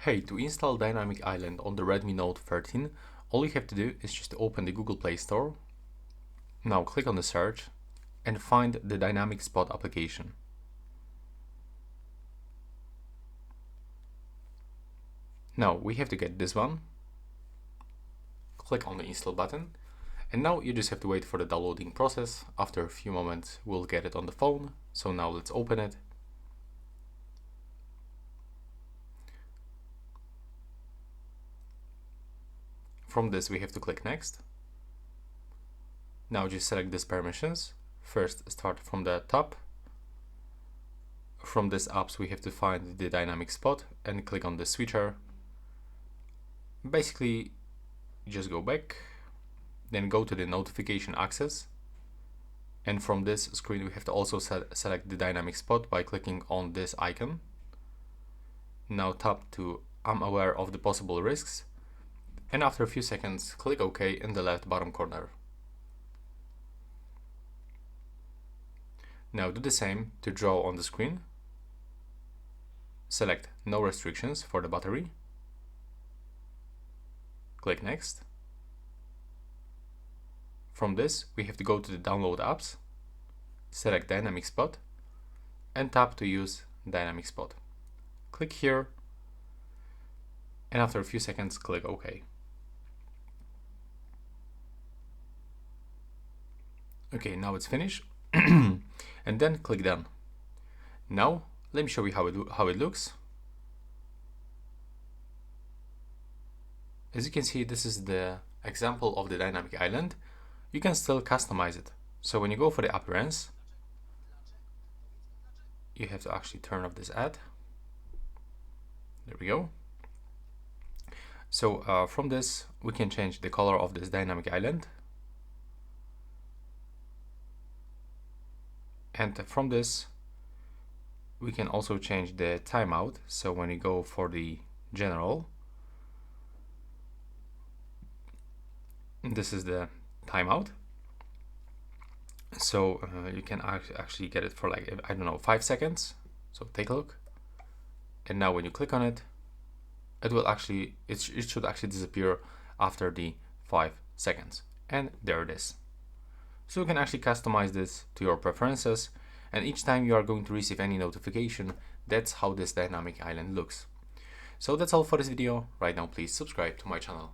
Hey, to install Dynamic Island on the Redmi Note 13, all you have to do is just open the Google Play Store. Now click on the search and find the Dynamic Spot application. Now we have to get this one. Click on the install button, and now you just have to wait for the downloading process. After a few moments we'll get it on the phone. So now let's open it. From this we have to click next. Now just select these permissions. First start from the top. From this apps we have to find the dynamic spot and click on the switcher. Basically just go back, then go to the notification access, and from this screen we have to also select the dynamic spot by clicking on this icon. Now tap to I'm aware of the possible risks, and after a few seconds click OK in the left bottom corner. Now do the same to draw on the screen. Select no restrictions for the battery. Click next. From this we have to go to the download apps, select dynamic spot and tap to use dynamic spot. Click here, and after a few seconds click OK. Okay, now it's finished. And then click done. Now let me show you how it looks. As you can see, this is the example of the dynamic island. You can still customize it. So when you go for the appearance, you have to actually turn off this ad. There we go. So from this we can change the color of this dynamic island. And from this we can also change the timeout. So when you go for the general, this is the timeout. So you can actually get it for like, I don't know, 5 seconds. So take a look. And now when you click on it, it will actually, it should actually disappear after the 5 seconds. And there it is. So you can actually customize this to your preferences, and each time you are going to receive any notification, that's how this dynamic island looks. So that's all for this video. Right now, please subscribe to my channel.